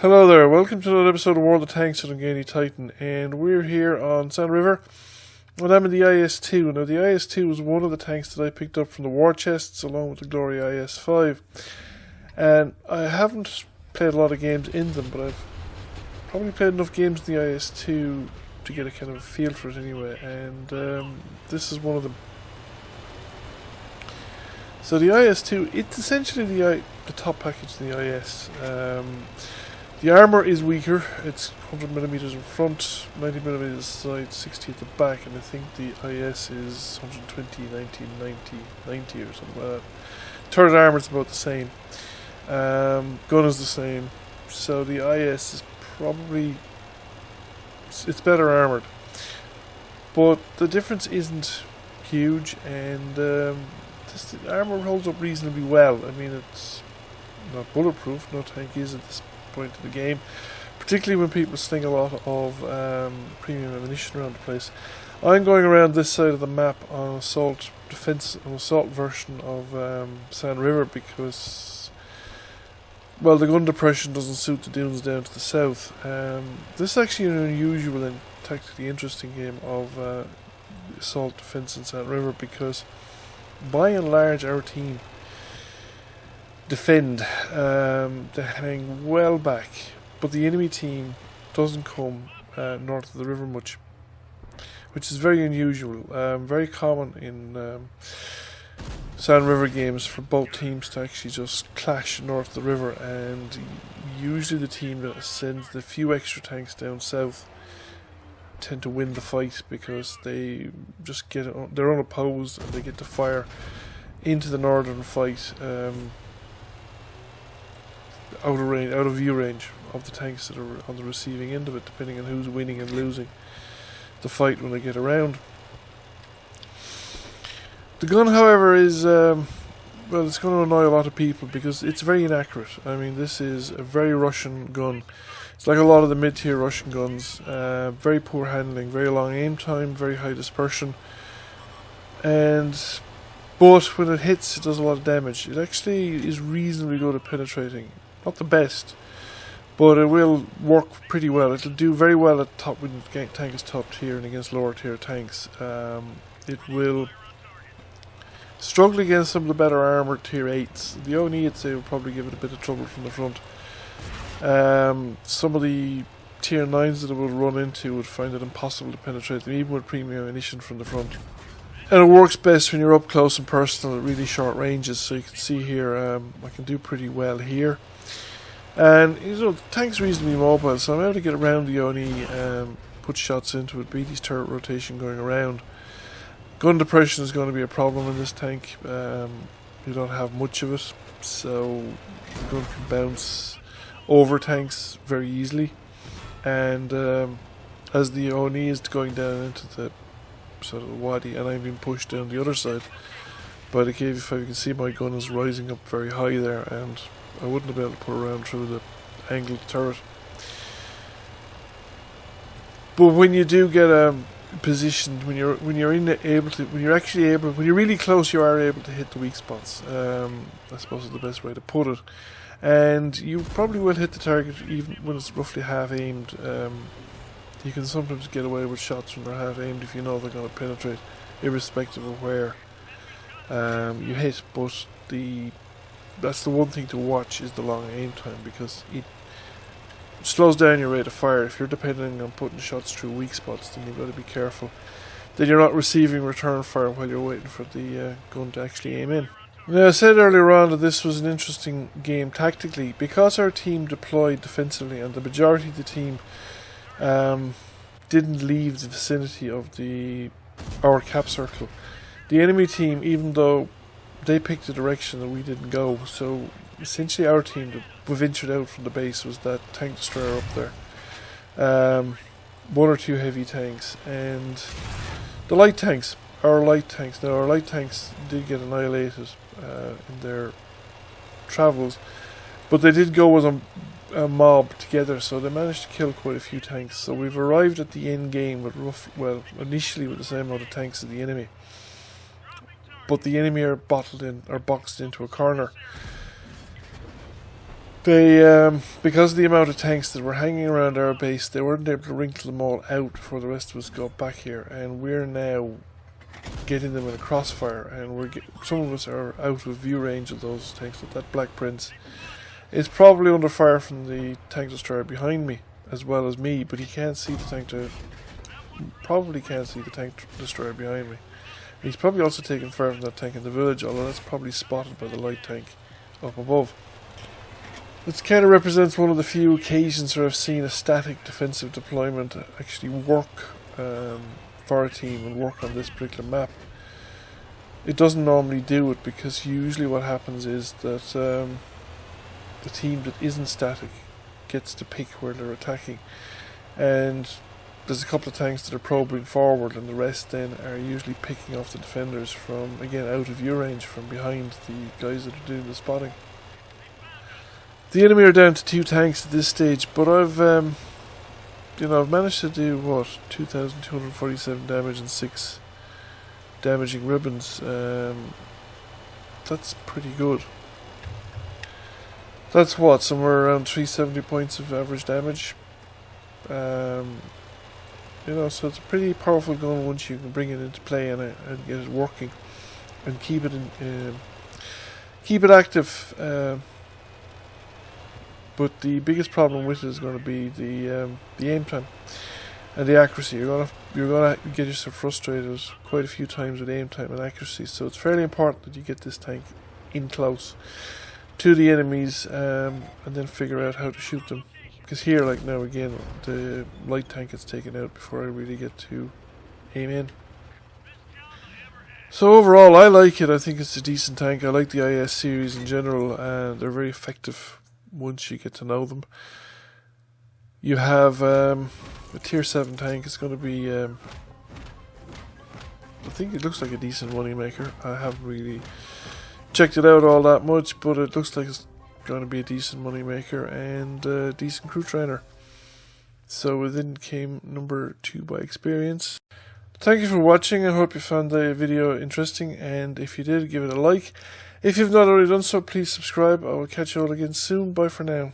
Hello there, welcome to another episode of World of Tanks on Gainy Titan, and we're here on Sand River, and I'm in the IS-2. Now the IS-2 was one of the tanks that I picked up from the Warchests along with the Glory IS-5, and I haven't played a lot of games in them, but I've probably played enough games in the IS-2 to get a kind of a feel for it anyway, and this is one of them. So the IS-2, it's essentially the top package in the IS. The armour is weaker. It's 100mm in front, 90mm side, 60 at the back, and I think the IS is 120, 90, 90, 90 or something like that. Turret armour is about the same. Gun is the same. So the IS is probably... it's better armoured. But the difference isn't huge, and the armour holds up reasonably well. I mean, it's not bulletproof, no tank is at this point in the game, particularly when people sling a lot of premium ammunition around the place. I'm going around this side of the map on assault defense, an assault version of Sand River because, well, the gun depression doesn't suit the dunes down to the south. This is actually an unusual and tactically interesting game of assault defense in Sand River because, by and large, our team defend. They hang well back, but the enemy team doesn't come north of the river much, which is very unusual. Very common in Sand River games for both teams to actually just clash north of the river, and usually the team that sends the few extra tanks down south tend to win the fight because they just they're unopposed and they get to fire into the northern fight out of view range of the tanks that are on the receiving end of it, depending on who's winning and losing the fight when they get around. The gun, however, is well, it's going to annoy a lot of people because it's very inaccurate. I mean, this is a very Russian gun. It's like a lot of the mid-tier Russian guns. Very poor handling, very long aim time, very high dispersion, but when it hits, it does a lot of damage. It actually is reasonably good at penetrating. Not the best, but it will work pretty well. It'll do very well at top when the tank is top tier and against lower tier tanks. It will struggle against some of the better armoured tier 8s. The only I'd say will probably give it a bit of trouble from the front. Some of the tier 9s that it would run into would find it impossible to penetrate them, even with premium ammunition from the front. And it works best when you're up close and personal at really short ranges. So you can see here, I can do pretty well here. And the tank's reasonably mobile, so I'm able to get around the ONE, put shots into it, beat his turret rotation going around. Gun depression is going to be a problem in this tank. You don't have much of it, so the gun can bounce over tanks very easily. And as the ONE is going down into the sort of the wadi, and I'm being pushed down the other side by the KV5, you can see my gun is rising up very high there, and I wouldn't have been able to put around through the angled turret. But when you do get positioned, when you're really close, you are able to hit the weak spots. I suppose is the best way to put it. And you probably will hit the target even when it's roughly half aimed. You can sometimes get away with shots when they're half aimed if you know they're going to penetrate, irrespective of where you hit. But that's the one thing to watch, is the long aim time, because it slows down your rate of fire. If you're depending on putting shots through weak spots, then you've got to be careful that you're not receiving return fire while you're waiting for the gun to actually aim in. Now, I said earlier on that this was an interesting game tactically because our team deployed defensively and the majority of the team didn't leave the vicinity of our cap circle. The enemy team, even though they picked a direction that we didn't go, so essentially our team that we ventured out from the base was that tank destroyer up there, one or two heavy tanks, and the light tanks. Our light tanks did get annihilated in their travels, but they did go as a mob together, so they managed to kill quite a few tanks. So we've arrived at the end game with initially with the same amount of tanks as the enemy. But the enemy are bottled in, or boxed into a corner. They, because of the amount of tanks that were hanging around our base, they weren't able to wrinkle them all out before the rest of us got back here, and we're now getting them in a crossfire, and some of us are out of view range of those tanks. So that Black Prince is probably under fire from the tank destroyer behind me, as well as me, but he can't see the tank probably can't see the tank destroyer behind me. He's probably also taking fire from that tank in the village, although that's probably spotted by the light tank up above. This kind of represents one of the few occasions where I've seen a static defensive deployment actually work for a team and work on this particular map. It doesn't normally do it, because usually what happens is that the team that isn't static gets to pick where they're attacking, and there's a couple of tanks that are probing forward, and the rest then are usually picking off the defenders from, again, out of view range, from behind the guys that are doing the spotting. The enemy are down to 2 tanks at this stage, but I've managed to do, 2,247 damage and 6 damaging ribbons. That's pretty good. That's somewhere around 370 points of average damage. So it's a pretty powerful gun once you can bring it into play and get it working and keep it active. But the biggest problem with it is going to be the aim time and the accuracy. You're gonna get yourself frustrated quite a few times with aim time and accuracy. So it's fairly important that you get this tank in close to the enemies and then figure out how to shoot them. Because here, like now again, the light tank gets taken out before I really get to aim in. So overall, I like it. I think it's a decent tank. I like the IS series in general, and they're very effective once you get to know them. You have a tier 7 tank. It's going to be, I think it looks like a decent money maker. I haven't really checked it out all that much, but it looks like it's going to be a decent money maker and a decent crew trainer. So within came number 2 by experience. Thank you for watching. I hope you found the video interesting, and if you did, give it a like. If you've not already done so, please subscribe. I will catch you all again soon. Bye for now.